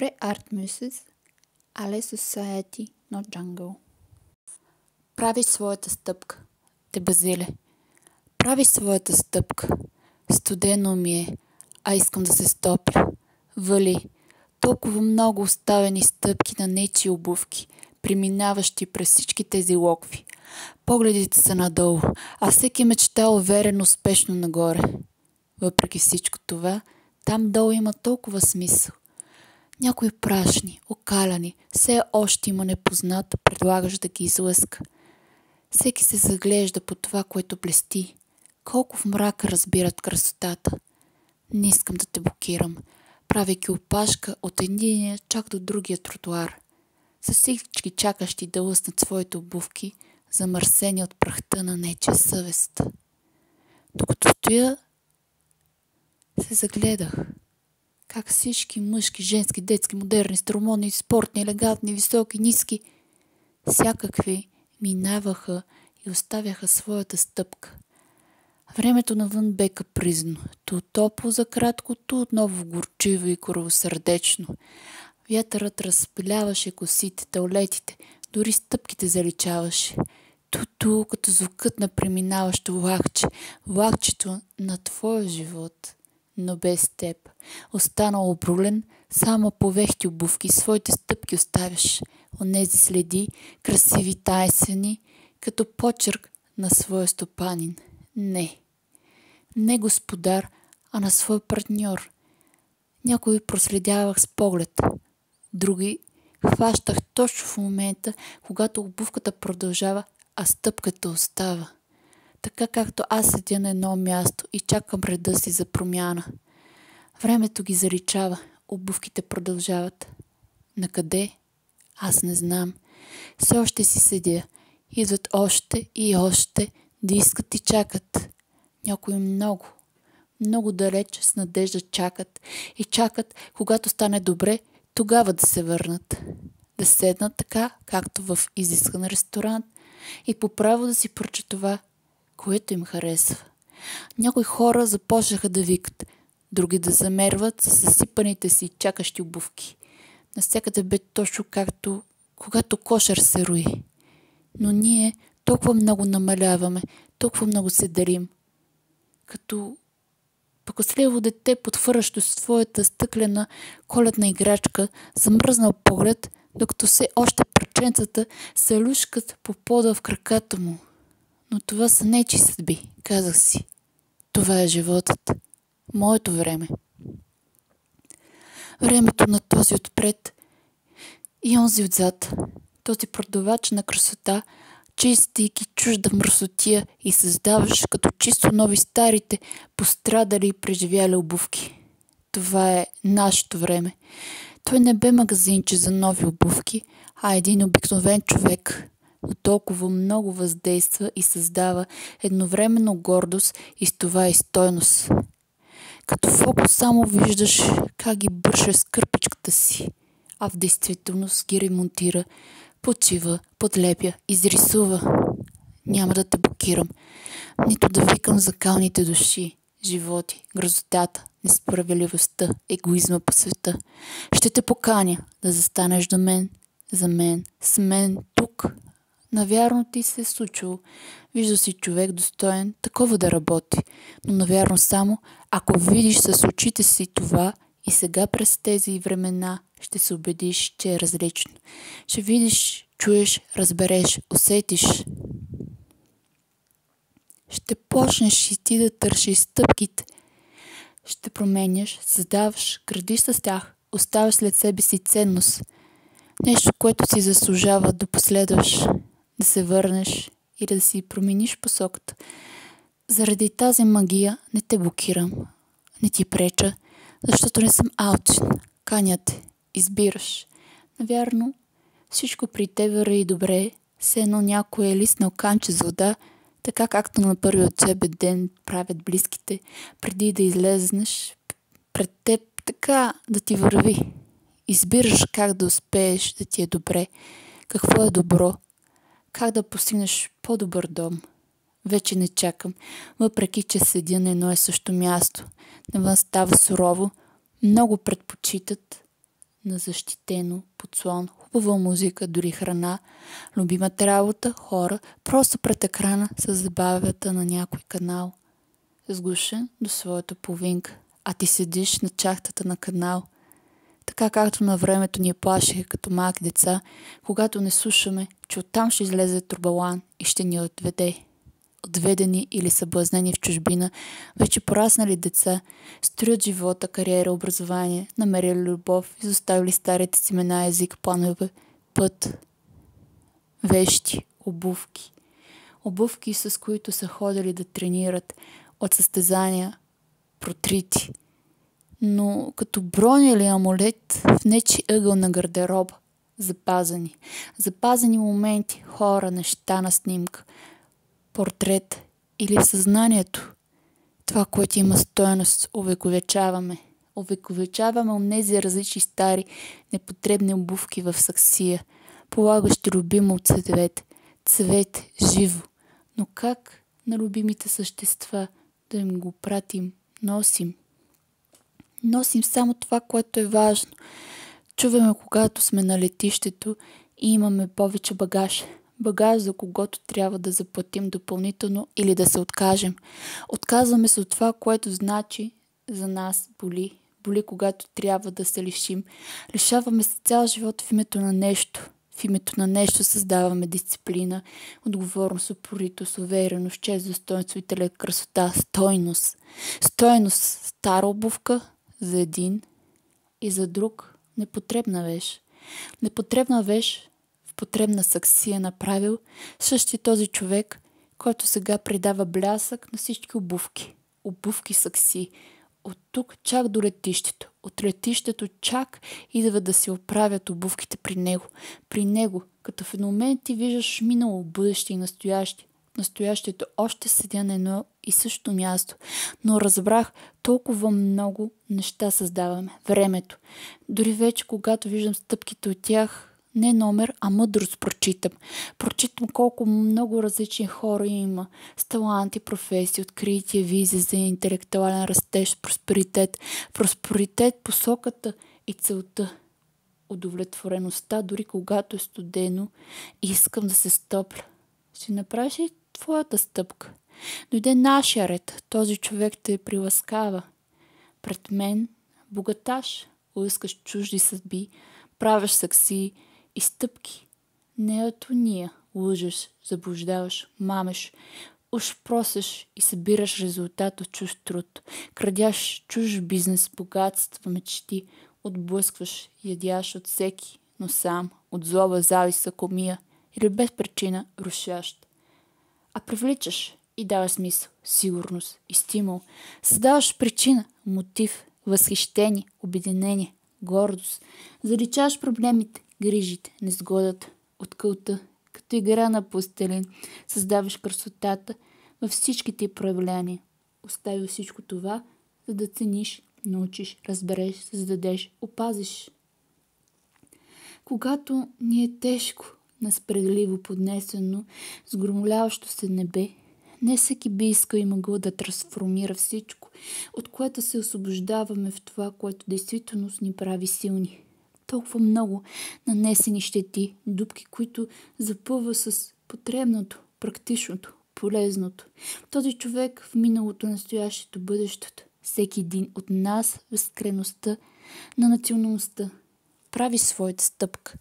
Pre Art Muses, Ale Society, not Jungle. Прави своята стъпка, те базиле. Прави своята стъпка. Студено ми е, а искам да се стопля. Вали, толкова много оставени стъпки на нечи обувки, преминаващи през всички тези локви. Погледите са надолу, а всеки мечта уверено успешно нагоре. Въпреки всичко това, там долу има толкова смисъл. Някои прашни, окаляни, все още има непознат, предлагаш да ги излъска. Всеки се заглежда по това, което блести. Колко в мрака разбират красотата. Не искам да те блокирам, правейки опашка от единия чак до другия тротуар. За всички чакащи да лъснат своите обувки, замърсени от прахта на нечия съвест. Докато стоя, се загледах. Как всички мъжки, женски, детски, модерни, старомодни, спортни, елегантни, високи, ниски, всякакви минаваха и оставяха своята стъпка. Времето навън бе капризно, то топло за кратко, то отново горчиво и коровосърдечно. Вятърът разпиляваше косите, таулетите, дори стъпките заличаваше. Ту-ту, като звукът на преминаващо влакче, влакчето на твоя живот. Но без теб, останал обрулен, само по вехти обувки, своите стъпки оставяш, онези следи, красиви тайсени, като почерк на своя стопанин. Не господар, а на свой партньор. Някои проследявах с поглед, други хващах точно в момента, когато обувката продължава, а стъпката остава. Така както аз седя на едно място и чакам реда си за промяна. Времето ги заличава, обувките продължават. Накъде? Аз не знам. Все още си седя. Идват още и още да искат и чакат. Някои много далеч с надежда чакат. И чакат, когато стане добре, тогава да се върнат. Да седнат така, както в изискан ресторант и по право да си поръчат това, което им харесва. Някои хора започнаха да викат, други да замерват с засипаните си чакащи обувки. Навсякъде бе точно както когато кошер се рои. Но ние толкова много намаляваме, толкова много се дарим. Като покосливо дете, подфърващо своята стъклена коледна играчка, замръзнал поглед, докато все още парченцата се люшкат по пода в краката му. Но това са нечи съдби, казах си. Това е животът. Моето време. Времето на този отпред и онзи отзад. Този продавач на красота, чистейки чужда мръсотия и създаваш като чисто нови старите, пострадали и преживяли обувки. Това е нашето време. Той не бе магазинче за нови обувки, а един обикновен човек. Но толкова много въздейства и създава едновременно гордост и с това и стойност. Като фокус само виждаш как ги бърше с кърпичката си, а в действителност ги ремонтира, почива, подлепя, изрисува. Няма да те блокирам, нито да викам за калните души, животи, грозотата, несправедливостта, егоизма по света. Ще те поканя да застанеш до мен, за мен, с мен тук. Навярно ти се е случило. Вижда си човек достоен такова да работи, но навярно само, ако видиш с очите си това и сега през тези времена ще се убедиш, че е различно. Ще видиш, чуеш, разбереш, усетиш. Ще почнеш и ти да тършиш стъпките. Ще променяш, създаваш, градиш с тях, оставяш след себе си ценност. Нещо, което си заслужава да последваш, да се върнеш и да си промениш посоката. Заради тази магия не те блокирам, не ти преча, защото не съм алчен. Каня те, избираш. Навярно, всичко при те върви добре, все едно някой е лиснал канче за вода, така както на първи учебен ден правят близките, преди да излезнеш пред теб, така да ти върви. Избираш как да успееш да ти е добре, какво е добро, как да постигнеш по-добър дом. Вече не чакам, въпреки че седя на едно и също място. Навън става сурово, много предпочитат, на защитено подслон, хубава музика, дори храна, любимата работа, хора, просто пред екрана с забавята на някой канал. Сгушен до своята половинка, а ти седиш на чахтата на канал. Така както на времето ни плашиха като малки деца, когато не слушаме, че оттам ще излезе турбалан и ще ни отведе. Отведени или съблазнени в чужбина, вече пораснали деца, строят живота, кариера, образование, намерили любов, изоставили старите си имена, език, планове, път, вещи, обувки. Обувки, с които са ходили да тренират, от състезания, протрити. Но като броня или амулет в нечи ъгъл на гардероба, запазени. Запазени моменти, хора, неща на снимка, портрет или в съзнанието. Това, което има стойност, увековечаваме. Увековечаваме онези различни стари, непотребни обувки в саксия, полагащи любимо цвет, цвет живо. Но как на любимите същества да им го пратим, носим? Носим само това, което е важно. Чуваме, когато сме на летището и имаме повече багаж. Багаж, за когото трябва да заплатим допълнително или да се откажем. Отказваме се от това, което значи за нас боли. Боли, когато трябва да се лишим. Лишаваме се цял живот в името на нещо. В името на нещо създаваме дисциплина, отговорност, упоритост, увереност, чест, достоинство, интелект, красота, стойност. Стойност, стара обувка за един и за друг непотребна вещ. Непотребна вещ в потребна саксия направил същия този човек, който сега придава блясък на всички обувки. Обувки сакси. От тук чак до летището. От летището чак идва да си оправят обувките при него. При него, като в един момент ти виждаш минало, бъдеще и настояще. Настоящето още седя на едно и също място. Но разбрах, толкова много неща създаваме. Времето. Дори вече, когато виждам стъпките от тях, не номер, а мъдрост прочитам. Прочитам колко много различни хора има. С таланти, професии, открития, визия за интелектуален растеж, просперитет. Просперитет, посоката и целта. Удовлетвореността, дори когато е студено, искам да се стопля. Ще направиш ли твоята стъпка? Дойде нашия ред. Този човек те приласкава. Пред мен богаташ, искаш чужди съдби, правиш сакси и стъпки. Не атония, лъжеш, заблуждаваш, мамеш, уж просеш и събираш резултат от чуж труд. Крадяш чуж бизнес, богатства, мечти, отблъскваш, ядяш от всеки, но сам, от злоба, завист, комия или без причина рушащ. А привличаш и даваш смисъл, сигурност и стимул. Създаваш причина, мотив, възхищение, обединение, гордост. Заличаваш проблемите, грижите, незгодата от кълта. Като игра на пластелин, създаваш красотата във всичките проявления. Остави всичко това, за да цениш, научиш, разбереш, създадеш, опазиш. Когато ни е тежко, несправедливо поднесено, с громоляващо се небе, не всеки би искал и могъл да трансформира всичко, от което се освобождаваме в това, което действително ни прави силни. Толкова много нанесени щети, дупки, които запълва с потребното, практичното, полезното. Този човек в миналото, настоящето, бъдещето. Всеки един от нас в скреността на националността прави своята стъпка.